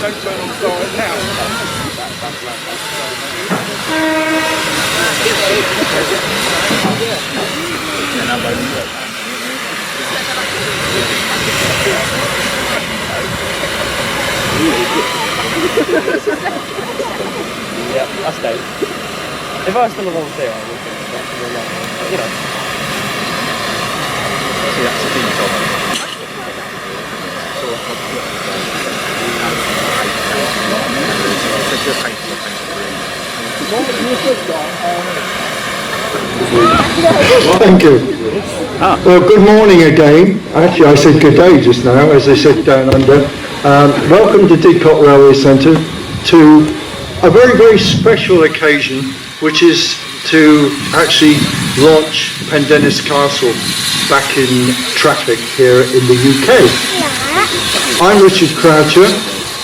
Yeah, I stayed. If I was still along there, I would think that's a lot. You know. See, that's a Didcot. Thank you. Well, good morning again. Actually, I said good day just now, as they said down under. Welcome to Didcot Railway Centre to a very, very special occasion, which is to actually launch Pendennis Castle back in traffic here in the UK. I'm Richard Croucher,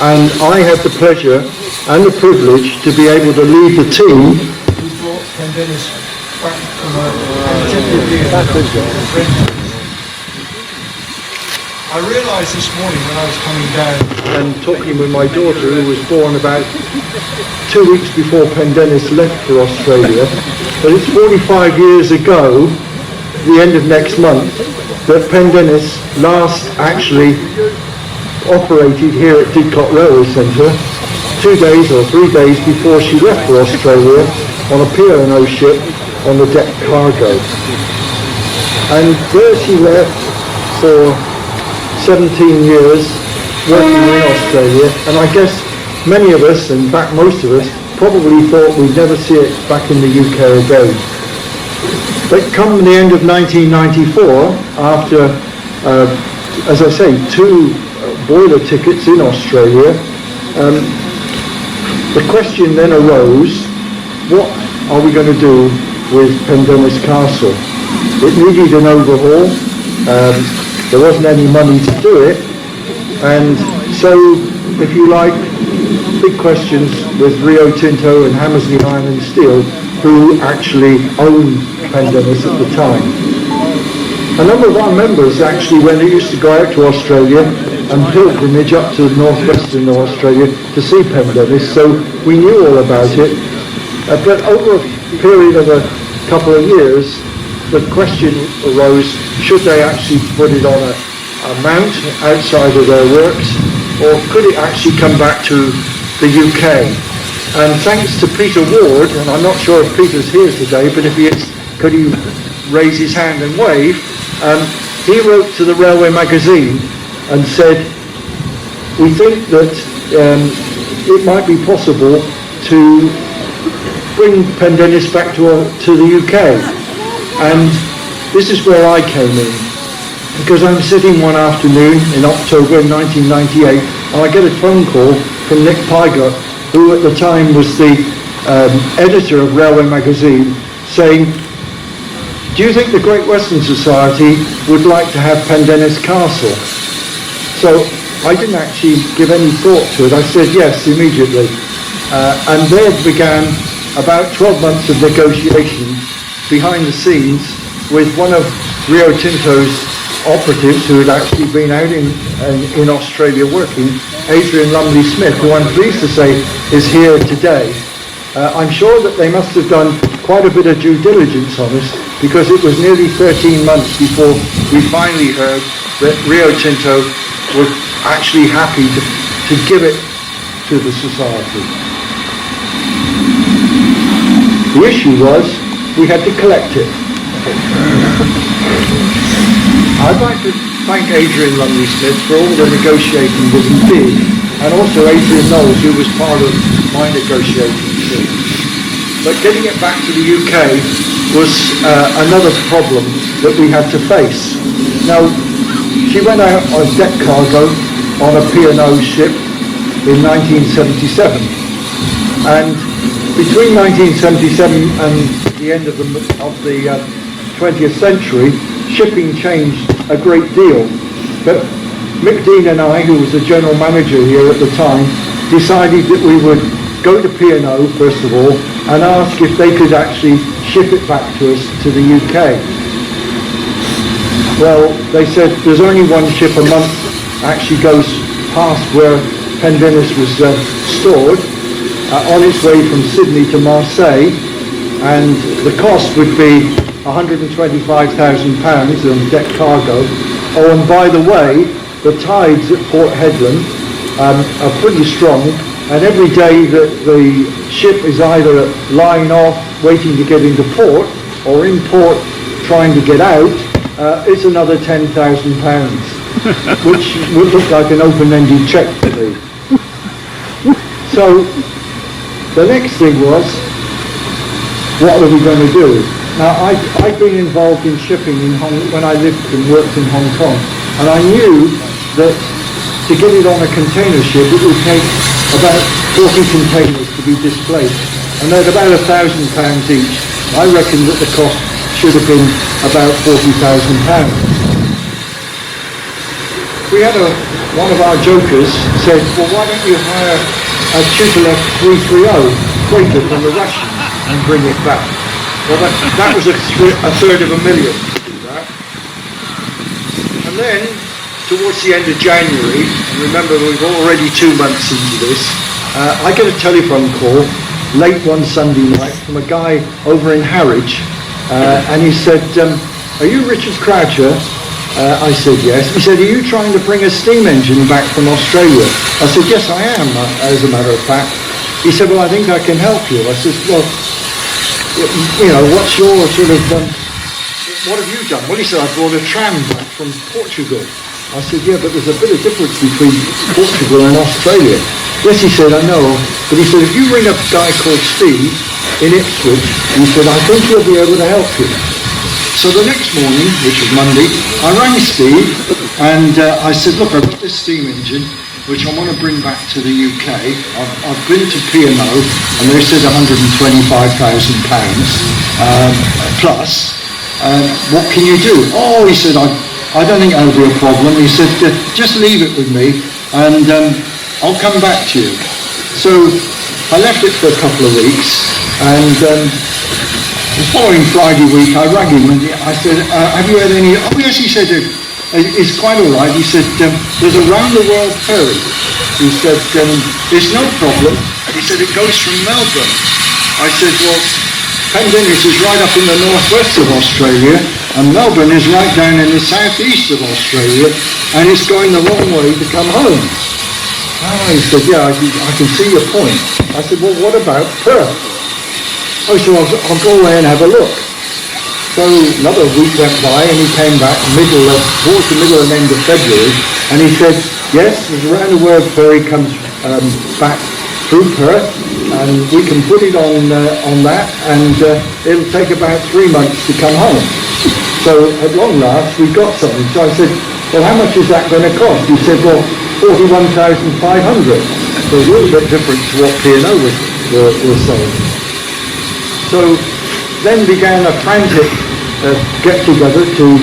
and I have the pleasure and the privilege to be able to lead the team who brought Pendennis back from a I realised this morning when I was coming down and talking with my daughter, who was born about 2 weeks before Pendennis left for Australia, that it's 45 years ago, the end of next month, that Pendennis last actually operated here at Didcot Railway Centre 2 days or 3 days before she left for Australia on a P&O ship on the deck cargo. And there she left for 17 years working in Australia, and I guess many of us, in fact most of us, probably thought we'd never see it back in the UK again. But come the end of 1994, after, as I say, 2 boiler tickets in Australia, the question then arose, what are we going to do with Pendennis Castle? It needed an overhaul. There wasn't any money to do it, and so, if you like, big questions with Rio Tinto and Hammersley Iron and Steel, who actually owned Pendennis at the time. A number of our members actually, when they used to go out to Australia and pilgrimage up to northwestern Australia to see Pendennis, so we knew all about it. But over a period of a couple of years, the question arose, should they actually put it on a mount outside of their works, or could it actually come back to the UK? And thanks to Peter Ward, and I'm not sure if Peter's here today, but if he is, could he raise his hand and wave? He wrote to the Railway magazine and said, we think that it might be possible to bring Pendennis back to the UK. And this is where I came in, because I'm sitting one afternoon in October 1998, and I get a phone call from Nick Pygott, who at the time was the editor of Railway magazine, saying, do you think the Great Western Society would like to have Pendennis Castle? So I didn't actually give any thought to it. I said yes immediately. And there began about 12 months of negotiation behind the scenes with one of Rio Tinto's operatives who had actually been out in Australia working, Adrian Lumley Smith, who I'm pleased to say is here today. I'm sure that they must have done quite a bit of due diligence on us, because it was nearly 13 months before we finally heard that Rio Tinto were actually happy to give it to the society. The issue was we had to collect it. I'd like to thank Adrian Lumley Smith for all the negotiating that he did, and also Adrian Knowles, who was part of my negotiating team. But getting it back to the UK was another problem that we had to face. Now, she went out on deck cargo on a P&O ship in 1977, and between 1977 and the end of the 20th century, shipping changed a great deal. But Mick Dean and I, who was the general manager here at the time, decided that we would go to P&O first of all and ask if they could actually ship it back to us to the UK. Well, they said there's only one ship a month actually goes past where Pendennis was stored on its way from Sydney to Marseille, and the cost would be £125,000 on deck cargo. Oh, and by the way, the tides at Port Hedland are pretty strong, and every day that the ship is either lying off, waiting to get into port, or in port trying to get out, it's another £10,000, which would look like an open-ended cheque to me. So the next thing was, what are we going to do? Now, I'd been involved in shipping when I lived and worked in Hong Kong, and I knew that to get it on a container ship, it would take about 40 containers to be displaced, and they're about £1,000 each. I reckon that the cost should have been about £40,000. We had one of our jokers said, well, why don't you hire a Tupolev 330 freighter from the Russians and bring it back? Well, that was a third of $1 million to do that. And then, towards the end of January, and remember we're already 2 months into this, I get a telephone call late one Sunday night from a guy over in Harwich, and he said, are you Richard Croucher? I said yes. He said, are you trying to bring a steam engine back from Australia? I said, yes, I am, as a matter of fact. He said, well, I think I can help you. I said, well, you know, what's your sort of, what have you done? Well, he said, I brought a tram back from Portugal. I said, yeah, but there's a bit of difference between Portugal and Australia. Yes, he said, I know, but he said, if you ring up a guy called Steve in Ipswich, he said, I think he'll be able to help you. So the next morning, which was Monday, I rang Steve and I said, look, I've got this steam engine which I want to bring back to the UK. I've been to P&O and they said £125,000 plus. What can you do? Oh, he said, I don't think that'll be a problem. He said, just leave it with me and I'll come back to you. So I left it for a couple of weeks, and the following Friday week I rang him and I said, have you had any... Oh yes, he said, it's quite all right. He said, there's a round-the-world ferry. He said, it's no problem. He said, it goes from Melbourne. I said, well, Pendennis is right up in the northwest of Australia, and Melbourne is right down in the southeast of Australia, and it's going the wrong way to come home. Oh, he said, yeah, I can see your point. I said, well, what about Perth? Oh, so I'll go away and have a look. So another week went by and he came back towards the middle and end of February, and he said, yes, there's a round-the-world ferry comes back through Perth, and we can put it on that, and it'll take about 3 months to come home. So at long last we got something. So I said, well, how much is that going to cost? He said, well, 41,500. So a little bit different to what P&O were saying. So then began a frantic get-together to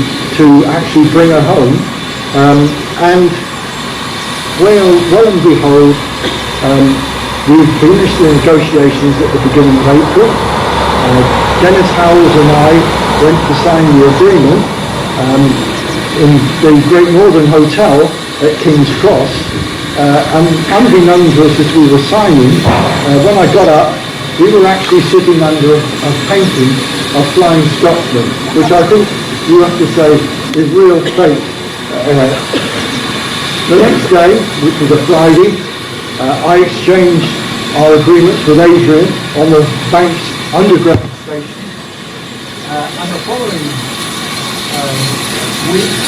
actually bring her home, and well and behold, we finished the negotiations at the beginning of April. Dennis Howells and I went to sign the agreement in the Great Northern Hotel at King's Cross, and unbeknown to us as we were signing, when I got up, we were actually sitting under a painting of Flying Scotsman, which I think you have to say is real fate. The next day, which was a Friday, I exchanged our agreements with Adrian on the Banks Underground Station, and the following week,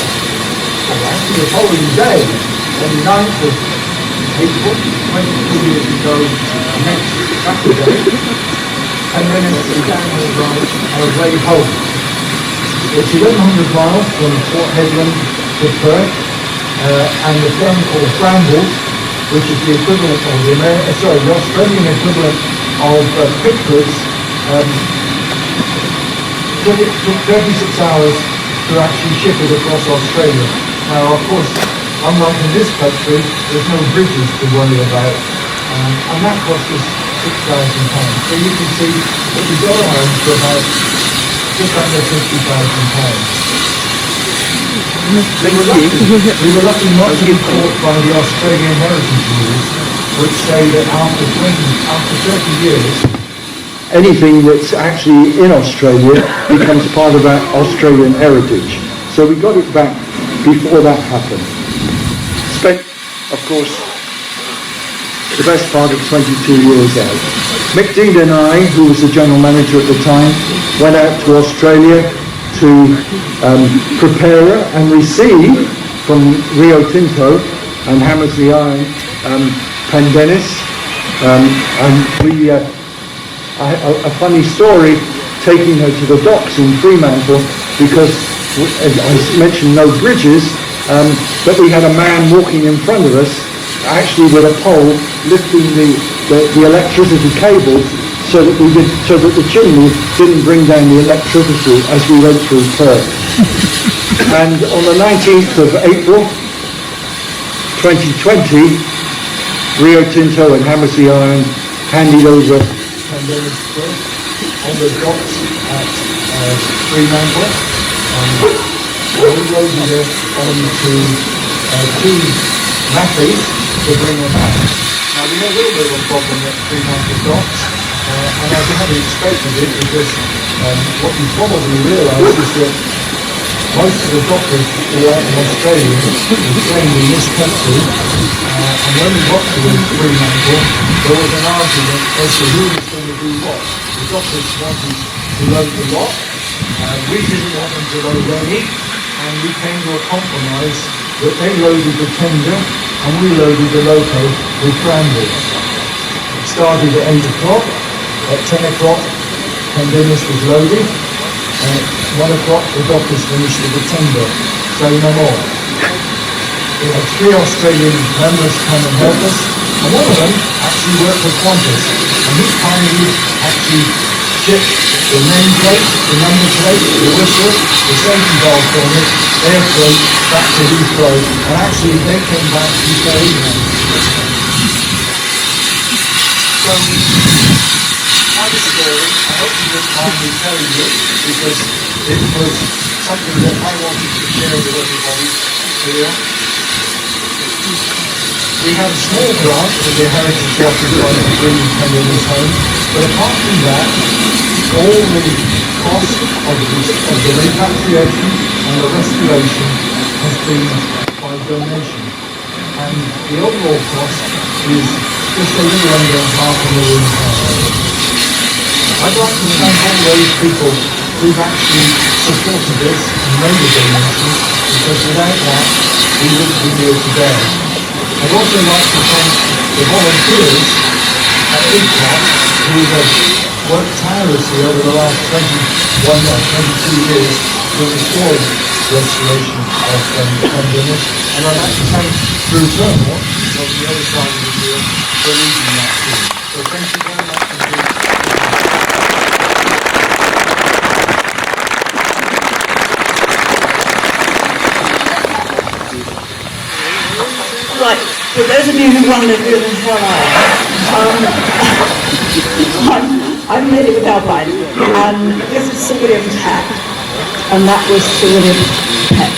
or actually the following day, on the 9th of April, 22 years ago, next Saturday, and then it's the downhill ride on the way home. It's 1,100 miles from Port Hedland to Perth, and the firm called Brambles, which is the equivalent of the Australian equivalent of Pickford's, took 36 hours to actually ship it across Australia. Now, of course, unlike in this country, there's no bridges to worry about, and that cost us £6,000. So you can see that we got home for about just under £50,000. We were lucky not to be caught by the Australian heritage rules, which say that after 30 years, anything that's actually in Australia becomes part of our Australian heritage. So we got it back before that happened. Spent, of course, the best part of 22 years out. Mick Dean and I, who was the general manager at the time, went out to Australia to prepare and receive from Rio Tinto and Hammersley Iron, Pendennis, and we, a funny story, taking her to the docks in Fremantle, because as I mentioned no bridges, but we had a man walking in front of us, actually with a pole, lifting the electricity cables so that the chimney didn't bring down the electricity as we went through Perth. And on the 19th of April 2020, Rio Tinto and Hammersley Iron handed over Pendennis on the docks at Fremantle. We loaded it onto two nappies to bring them back. Now we had a little bit of a problem at Fremantle docks, and I hadn't expected it, because what you probably realise is that most of the dockers who are out in Australia were trained in this country, and when we got to Fremantle, there was an argument as to who was going to do what. The dockers wanted to load the lot, we didn't want them to load any, and we came to a compromise that they loaded the tender and we loaded the loco with brambles. It started at 8 o'clock. At 10 o'clock, Pendennis was loaded, and at 1 o'clock the dockers finished with the tender. Say no more. We had 3 Australian members come and help us, and one of them actually worked for Qantas, and he kindly actually shipped the nameplate, the number plate, the whistle, the safety valve from it, air freight back to Heathrow, and actually they came back before evening. So, my story, I hope you don't mind me telling you, because it was something that I wanted to share with everybody here. We had a small grant for the Heritage Office on bringing Pendennis home, but apart from that, all the cost of the repatriation and the restoration has been by donation. And the overall cost is just a little under £500,000. I'd like to thank all those people who've actually supported this and made a donation, because without that, we wouldn't be here today. I'd also like to thank the volunteers at Didcot who have worked tirelessly over the last 22 years to restore restoration of Pendennis, and I'd like to thank Drew Turnbull on the other side of the field for leading that team. So thank you very much indeed. Right, for those of you who wonder who the hell I am, I'm Lady McAlpine, and this is Sir William's hat, and that was Sir William's pet.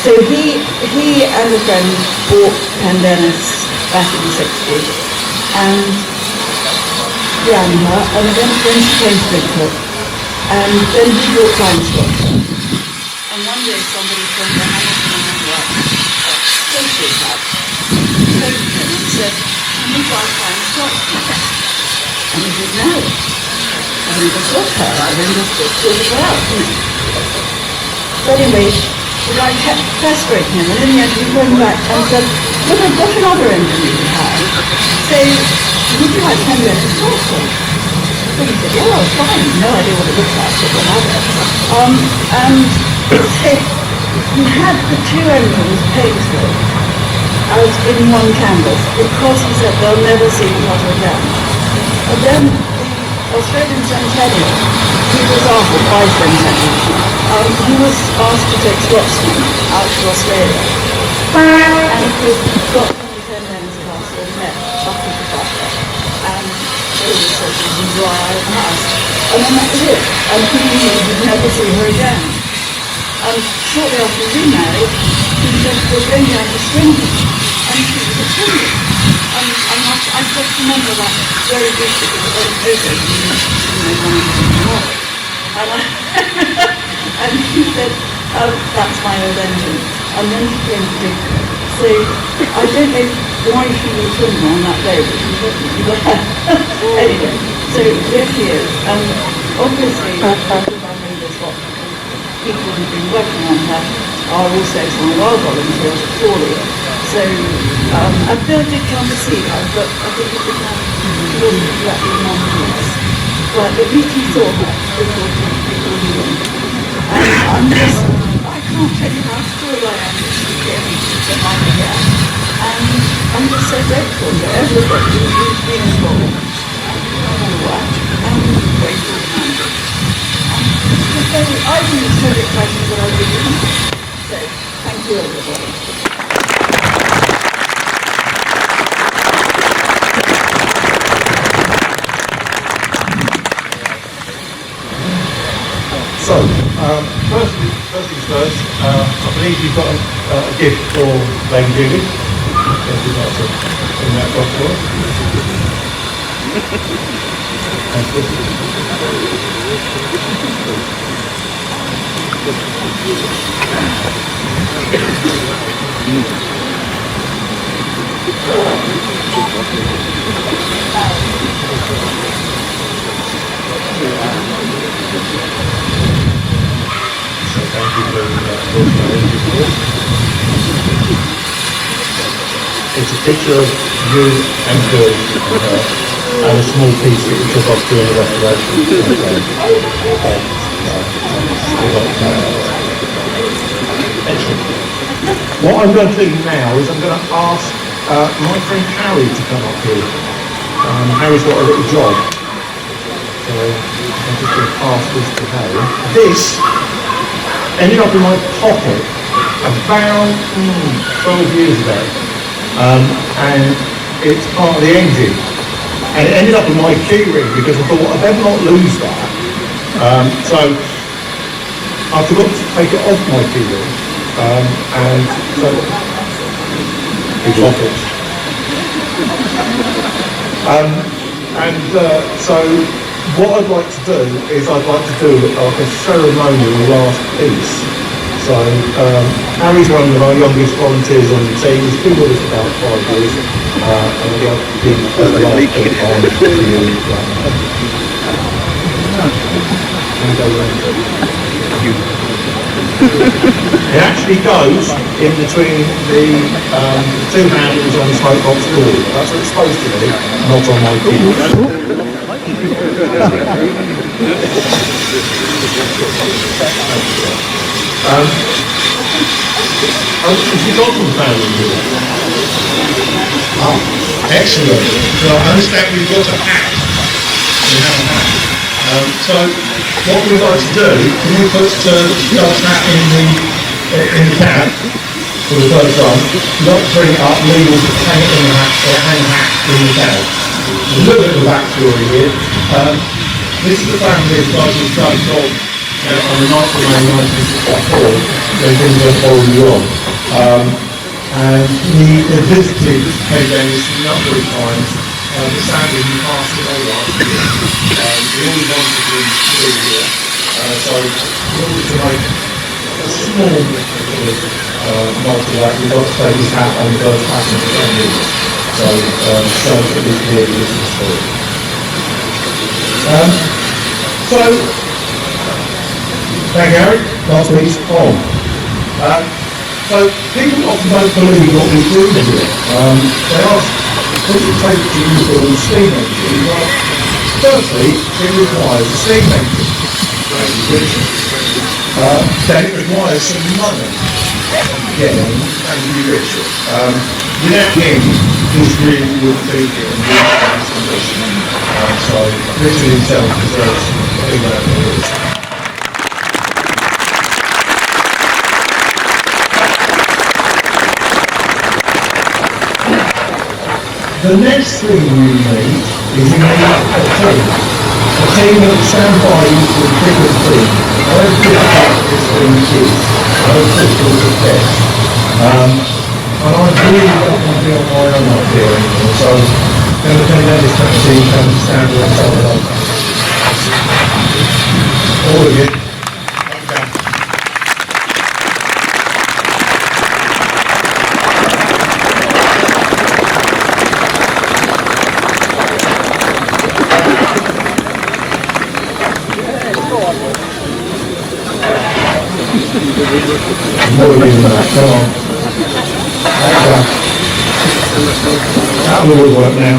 So he and a friend bought Pendennis back in the 60s, and ran her, and then she came to Didcot, and then he bought Limestock. And one day somebody from the Hamilton social club phoned him and said, "Can you buy Limestock?" And he said, "No, I haven't just got her, I haven't just sorted her out." So anyway, the guy kept pestering him, and in the end he phoned back and said, "Look, I've got another engine you can have. So, would you like Pendennis Castle?" So he said, "Yeah, well, fine, no idea what it looks like, but we'll have it." And so he had the 2 engines paid for out in one canvas, because he said they'll never see each other again. But then the Australian Centennial, he was asked the bicentennial, he was asked to take Scotsmen out to Australia. And of course he got to the Pendennis Castle and met Bucky the Butler, and they were such a dry house. And then that was it. And he knew he'd never see her again. shortly after we married, she said, we're going down to Swindon. And she was a Swindon. I just remember that very vividly, and she said, that's my old engine. And then she came to Didcot. So I don't know why she was Swindon on that day, but she definitely there. Anyway, so there she is. Obviously, because I know there's lots of people who've been working on her are also some of our volunteers at Crawley. So Bill did come to see her, but I think he wasn't exactly anonymous. But at least he saw her before he went. And I can't tell you how thrilled I am that she's here behind me here. And I'm just so grateful to everybody who's been involved. And grateful to you. I think it's so exciting that I did. So, thank you everybody. So, first things first, I believe you've got a gift for Lady Judy. If you'd like to bring that across for us. Thank It's a picture of you and Bill and a small piece that you took off during the restoration. Excellent. What I'm going to do now is I'm going to ask my friend Harry to come up here. Harry's got a little job. So I'm just going to pass this to Harry. This ended up in my pocket about 12 years ago, and it's part of the engine, and it ended up in my key ring because I thought I better not lose that, so I forgot to take it off my key ring, and so it's off it. So what I'd like to do is I'd like to do like a ceremonial last piece. So Harry's one of our youngest volunteers on the team. He's been with us about 5 years, and I'd like to give the last bit on to you. It actually goes in between the two handles on the smoke box door. That's what it's supposed to be, not on my key. Have you got some family here? Excellent. So I understand we've got a hat. We have a hat. So what we'd like to do, can we put Doug's hat in the cab for the first time? We'd like to bring it up, legal, hang it in the hat, or hang the hat in the cab. A little bit of a backstory here. This is the family of guys who started off on the 9th of May 1964, when things went horribly wrong. And he had visited Pendennis a number of times, but sadly he passed away last year. We always wanted to be here, so in order to make a small nod to that, we've got to take his hat on the first passenger train. So that we can hear this story. Thank you, Harry. Last week's on. So people often don't believe what we're doing here. They ask, what does it take to use a steam engine? Well, firstly, it requires a steam engine. Then it requires some money. Again, thank you, Richard. Without him, this really wouldn't be here and wouldn't have this condition. So Richard himself deserves a big round of applause. The next thing we need is we need a team. A team that will stand by you through thick and thin. However difficult this thing is, however difficult it gets. And I really don't want to be on my own up here anymore, so I'm going to Pendennis team and stand alongside of us. All of you. More of you than that, come on. Out of the woodwork now.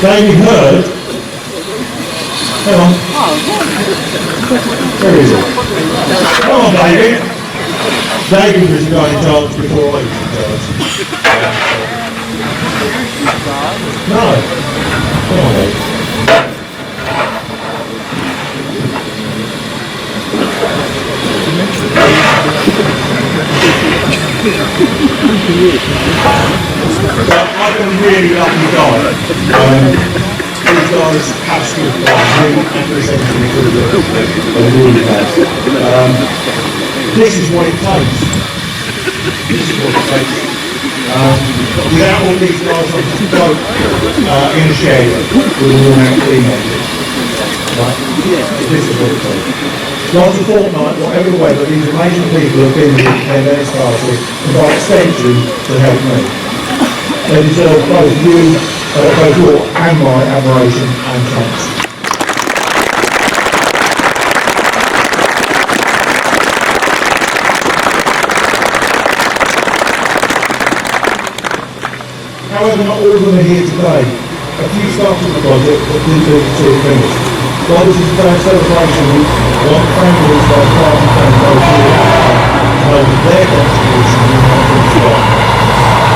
David Hurd. Come on. Where is it? Come on, David. David was the guy in charge before I was in charge. No. Come on, David. I've been really lucky guy. These guys have stood by me and presented me through the really have. This is what it takes. This is what it takes. Without all these guys on this boat in a shed with a worn out steam engine. Right? This is what it takes. Last fortnight, whatever the weather, these amazing people have been with Pendennis Castle and by extension to help me. They deserve both your and my admiration and thanks. However, not all of them are here today. A few started the project but didn't do it until finished. While this is today's celebration week, I want to thank all these guys past and present both here and know that their contribution is not going to stop.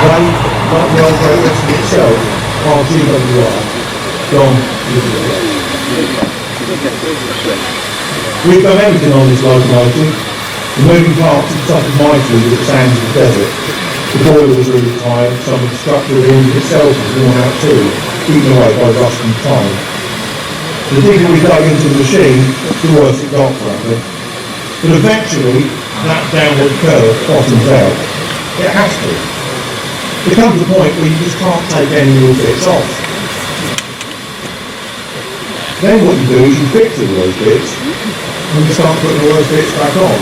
They, like the old Great Western itself, are GWR. John, we've done everything on this locomotive. The moving parts are such as mightily with the sands of the desert. The boiler was really tired, some of the structure of the engine itself was worn out too, eaten away by rust and time. The deeper we dug into the machine, the worse it got, frankly. But eventually, that downward curve bottoms out. It has to. There comes a point where you just can't take any little bits off. Then what you do is you fix all those bits, and you start putting all those bits back on.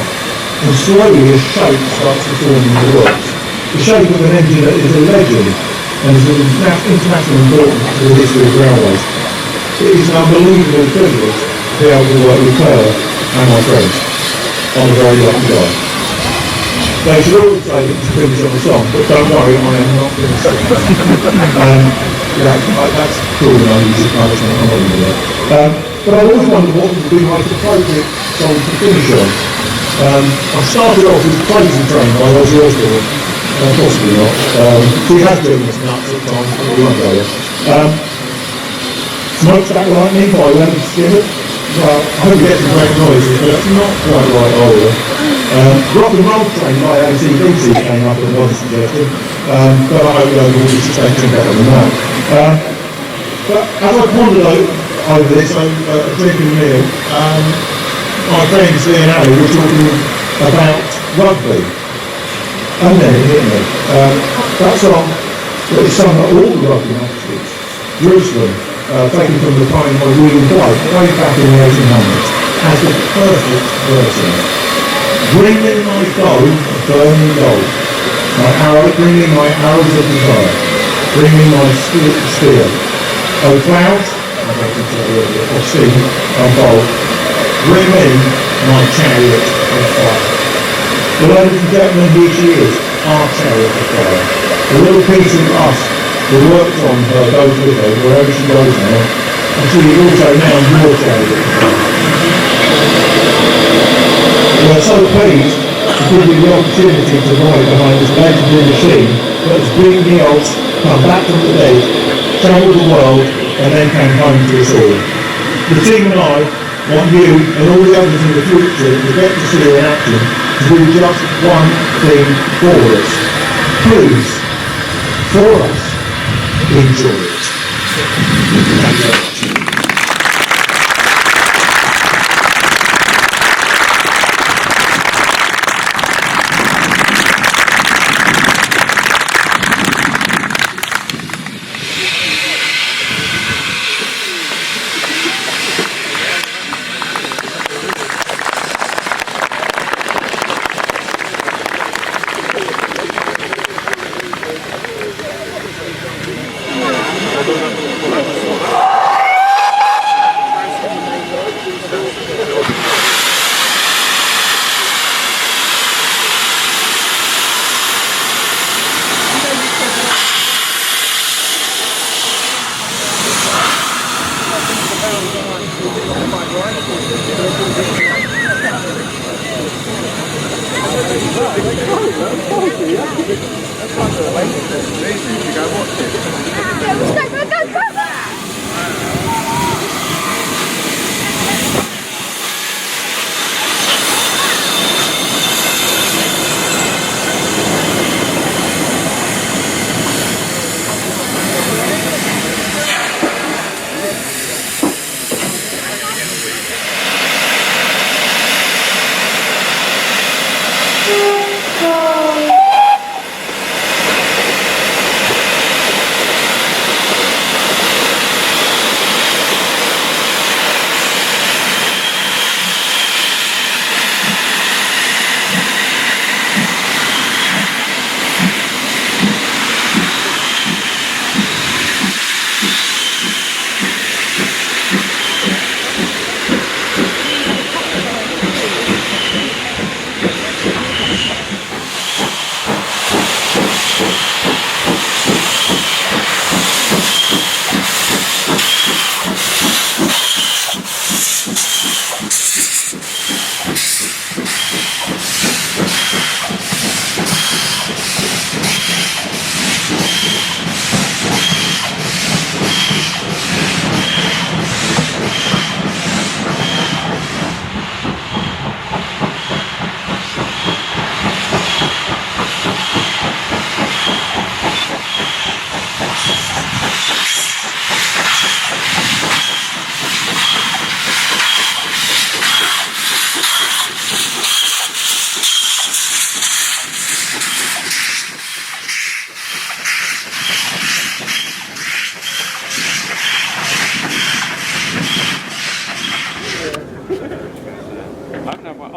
And slowly a shape starts to form in the works. The shape of an engine that is a legend and is of international importance to the history of railways. It is an unbelievable privilege to be able to work with her and my friends. I'm a very lucky guy. They should always say that it's finished on the song, but don't worry, I am not going to sing. That's cool, and I use it punishment, I'm not going to do that. But I always wondered what would be the most appropriate song to finish on. I started off with Crazy Train by Ozzy Osbourne. Possibly not. He has driven us nuts at times, but we won't go there. Smokestack Lightning by Leonard Skinner. Well, I hope you get some great noises, but it's not quite right either. Rock and Roll Train by AC/DC came up and was suggested, but I hope you'll be suspecting better than that. But as I pondered over this, drinking a meal, my friends Lee and Ali were talking about rugby. And then it hit me. That song that is sung at all the rugby matches, Jerusalem, taken from the time by William White, way back in the 1800s, has the perfect verse in it. Bring in my bow of burning gold, bring in my arrows of desire, bring in my spear. O clouds, of steam and bolt, bring in my chariot of fire. Well, ladies and gentlemen, here she is, our chariot of fire. The little piece of us who works on her goes with her wherever she goes now, and she is also now your chariot of fire. We're so pleased to give you the opportunity to ride behind this legendary machine that has been the odds, come back from the dead, travelled the world, and then came home to us all. the team and I want you and all the others in the future to get to see in action to do just one thing for us. Please, for us, enjoy it. Thank you very much.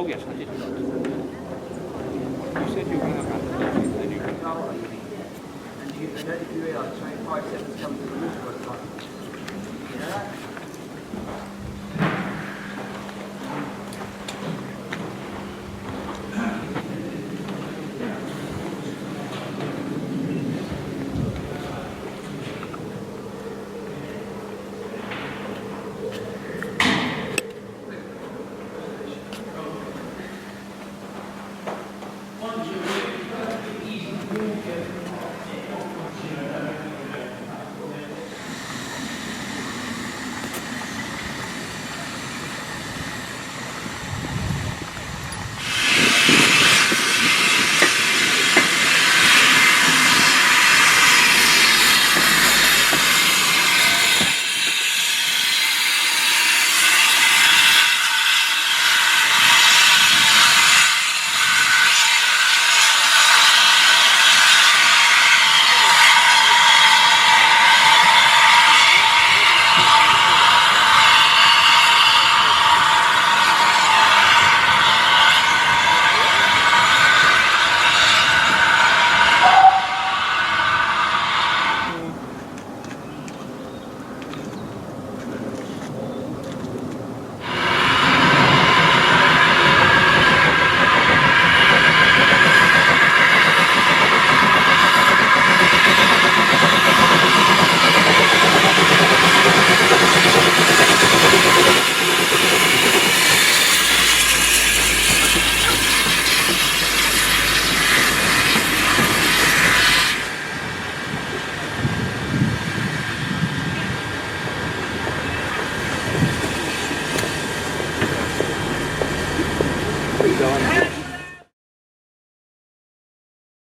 Oh yes, I did. You said you were going to have a then you can And you don't if you realise 25 seconds comes to the water time. Yeah? go on.